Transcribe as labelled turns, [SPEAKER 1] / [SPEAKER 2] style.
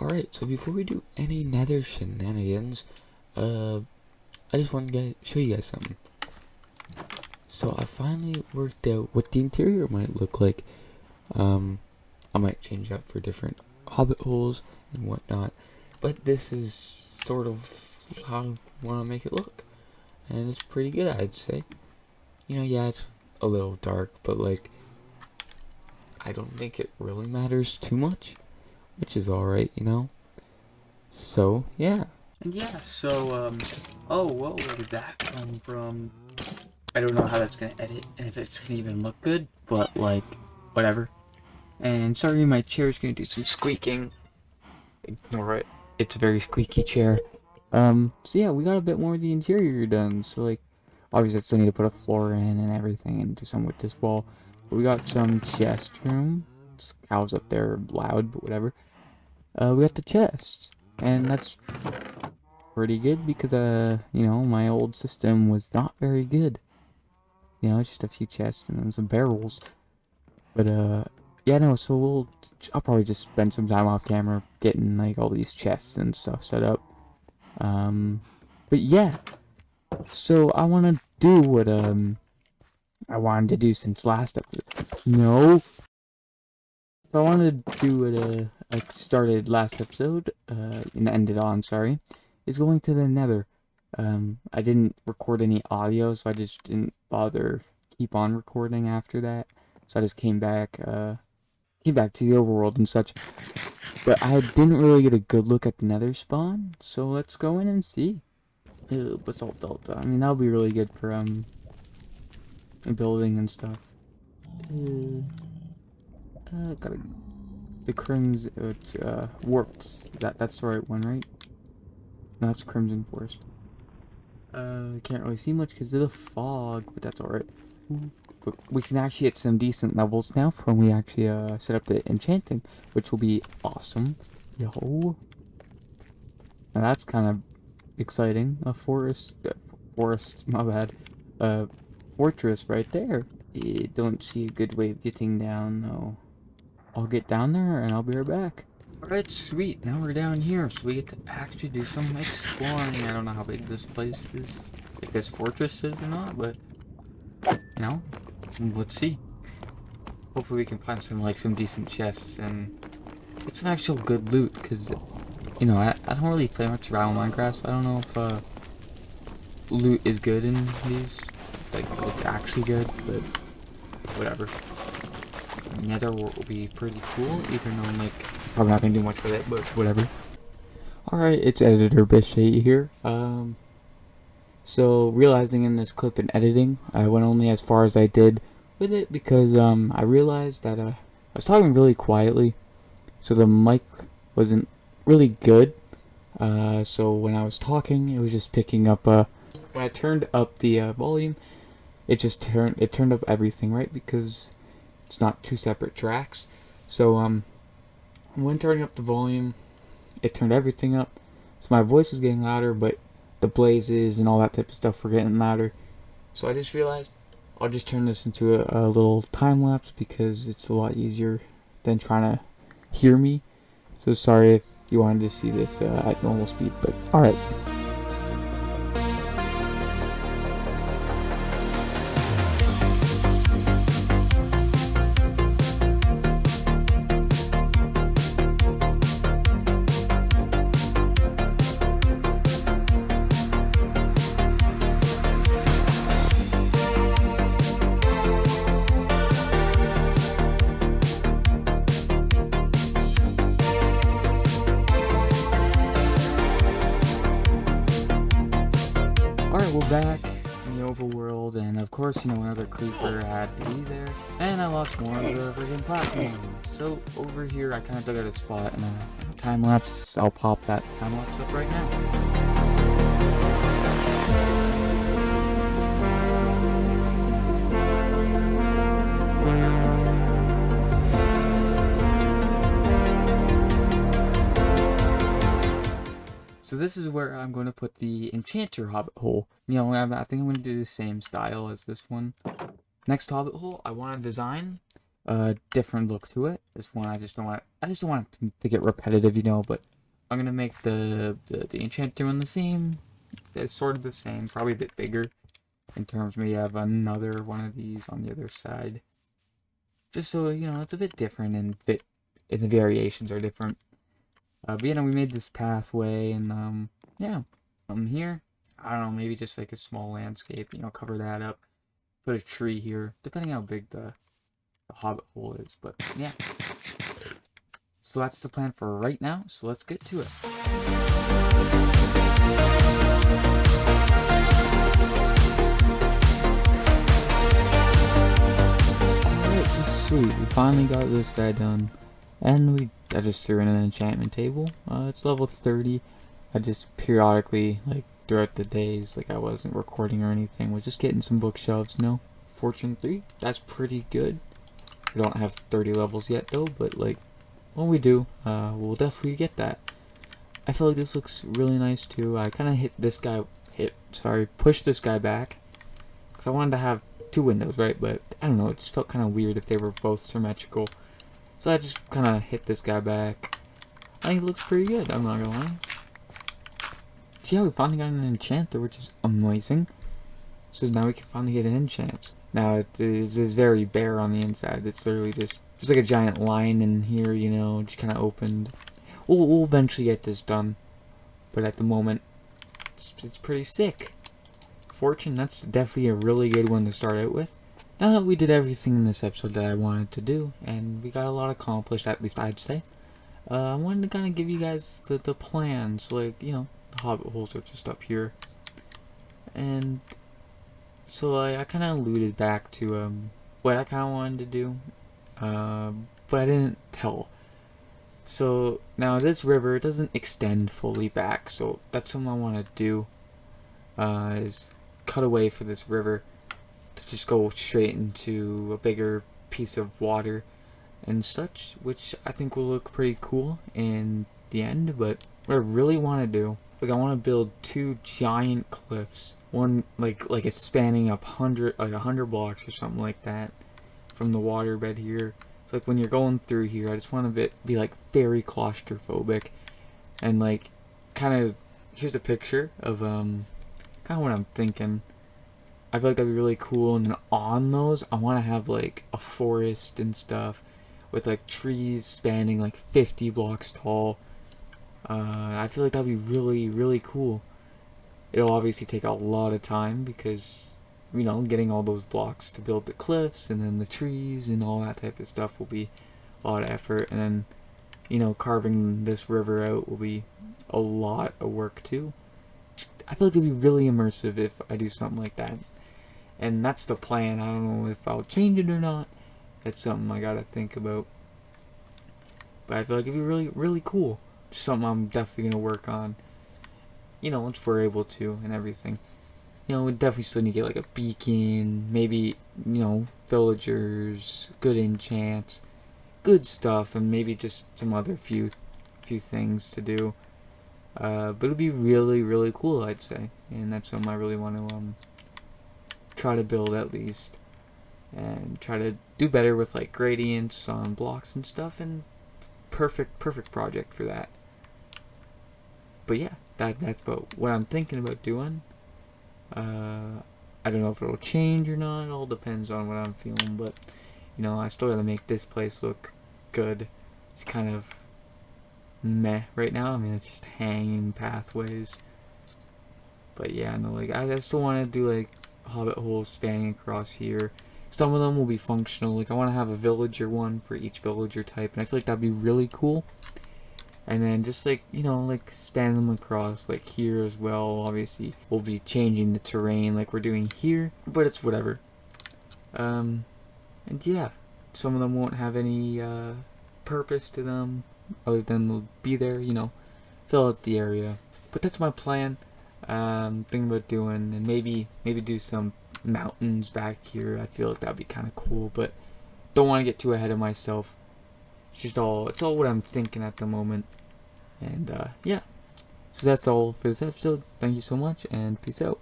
[SPEAKER 1] Alright, so before we do any nether shenanigans, I just want to show you guys something. So I finally worked out what the interior might look like. I might change up for different hobbit holes and whatnot, but this is sort of how I want to make it look. And it's pretty good, I'd say. You know, yeah, it's a little dark, but like, I don't think it really matters too much, which is alright, you know? So, yeah.
[SPEAKER 2] And yeah, so, oh, whoa, where did that come from? I don't know how that's gonna edit, and if it's gonna even look good, but, like, whatever. And sorry, my chair's gonna do some squeaking. Ignore it. It's a very squeaky chair. So yeah, we got a bit more of the interior done, so, like, obviously I still need to put a floor in and everything and do something with this wall. But we got some chest room. This cow's up there loud, but whatever. We got the chests, and that's pretty good because, you know, my old system was not very good. You know, it's just a few chests and then some barrels. But, yeah, no, so I'll probably just spend some time off camera getting, like, all these chests and stuff set up. But yeah, so I want to do what, I wanted to do since last episode. No! So I wanted to do what, I started last episode, and ended on, sorry, is going to the nether. I didn't record any audio, so I just didn't bother keep on recording after that. So I just came back to the overworld and such. But I didn't really get a good look at the nether spawn, so let's go in and see. Basalt Delta. I mean, that'll be really good for, building and stuff. Got the Crimson, Warped. That's the right one, right? No, that's Crimson Forest. Can't really see much because of the fog, but that's alright. But we can actually hit some decent levels now from we actually set up the enchanting, which will be awesome. Yo. Now that's kind of exciting. A forest, my bad. Fortress right there. I don't see a good way of getting down though. I'll get down there and I'll be right back. Alright, sweet. Now we're down here, so we get to actually do some exploring. I don't know how big this place is, if this fortress is or not, but, you know, let's see. Hopefully we can find some decent chests and get some actual good loot, because, you know, I don't really play much around Minecraft, so I don't know if, loot is good in these, like actually good, but whatever. Nether will be pretty cool, even though, like, probably not gonna do much with it, but whatever.
[SPEAKER 1] Alright, it's editor Bishate here. So realizing in this clip and editing, I went only as far as I did with it because, I realized that, I was talking really quietly, so the mic wasn't really good. So when I was talking, it was just picking up, when I turned up the, volume, it turned up everything, right? Because it's not two separate tracks. So, when turning up the volume, it turned everything up. So my voice was getting louder, but the blazes and all that type of stuff were getting louder. So I just realized I'll just turn this into a little time lapse because it's a lot easier than trying to hear me. So sorry if you wanted to see this at normal speed, but alright. Alright, we're back in the overworld, and of course, you know, another creeper had to be there, and I lost more of the friggin' platform. So, over here, I kind of dug out a spot in a time-lapse. I'll pop that time-lapse up right now. So this is where I'm going to put the enchanter hobbit hole. You know, I think I'm going to do the same style as this one. Next hobbit hole I want to design different look to it. This one I just don't want it to get repetitive, you know. But I'm gonna make the enchanter one the same. It's sort of the same, probably a bit bigger in terms. Maybe have another one of these on the other side, just so you know it's a bit different and the variations are different. But you know, we made this pathway, and yeah, here, I don't know, maybe just like a small landscape, you know, cover that up, put a tree here, depending how big the hobbit hole is. But yeah, so that's the plan for right now. So let's get to it. Alright, so sweet. We finally got this guy done. And I just threw in an enchantment table. It's level 30. I just periodically, like, throughout the days, like I wasn't recording or anything, was just getting some bookshelves, you know? Fortune 3, that's pretty good. We don't have 30 levels yet, though, but, like, when we do, we'll definitely get that. I feel like this looks really nice, too. I kind of pushed this guy back. Because I wanted to have 2 windows, right? But, I don't know, it just felt kind of weird if they were both symmetrical. So I just kind of hit this guy back. I think it looks pretty good, I'm not gonna lie. So yeah, we finally got an enchanter, which is amazing. So now we can finally get an enchant. Now it is very bare on the inside. It's literally just like a giant line in here, you know, just kind of opened. We'll eventually get this done. But at the moment, it's pretty sick. Fortune, that's definitely a really good one to start out with. Now that we did everything in this episode that I wanted to do, and we got a lot accomplished, at least I'd say, I wanted to kind of give you guys the plans, like, you know, the hobbit holes are just up here. And so I kind of alluded back to what I kind of wanted to do, but I didn't tell. So now this river doesn't extend fully back, so that's something I want to do, is cut away for this river to just go straight into a bigger piece of water and such, which I think will look pretty cool in the end. But what I really want to do is I want to build 2 giant cliffs, one like it's spanning up 100 blocks or something like that from the waterbed here. So like when you're going through here, I just want to be like very claustrophobic, and like kind of, here's a picture of kind of what I'm thinking. I feel like that'd be really cool, and then on those, I want to have like a forest and stuff with like trees spanning like 50 blocks tall. I feel like that'd be really, really cool. It'll obviously take a lot of time because, you know, getting all those blocks to build the cliffs and then the trees and all that type of stuff will be a lot of effort. And then, you know, carving this river out will be a lot of work too. I feel like it'd be really immersive if I do something like that. And that's the plan. I don't know if I'll change it or not. It's something I gotta think about. But I feel like it'd be really, really cool. Just something I'm definitely gonna work on. You know, once we're able to and everything. You know, we definitely still need to get like a beacon, maybe, you know, villagers, good enchants, good stuff, and maybe just some other few things to do. But it'd be really, really cool, I'd say. And that's something I really want to try to build at least, and try to do better with like gradients on blocks and stuff, and perfect project for that. But yeah, that's about what I'm thinking about doing. I don't know if it'll change or not. It all depends on what I'm feeling, but you know, I still gotta make this place look good. It's kind of meh right now. I mean, it's just hanging pathways. But yeah, no, like I still want to do like hobbit holes spanning across here. Some of them will be functional. Like I want to have a villager one for each villager type, and I feel like that'd be really cool. And then just like, you know, like span them across like here as well. Obviously we'll be changing the terrain like we're doing here, but it's whatever. And yeah, some of them won't have any purpose to them other than they'll be there, you know, fill out the area. But that's my plan. Thinking about doing, and maybe do some mountains back here. I feel like that'd be kind of cool, but don't want to get too ahead of myself. It's all what I'm thinking at the moment. And yeah, so that's all for this episode. Thank you so much, and peace out.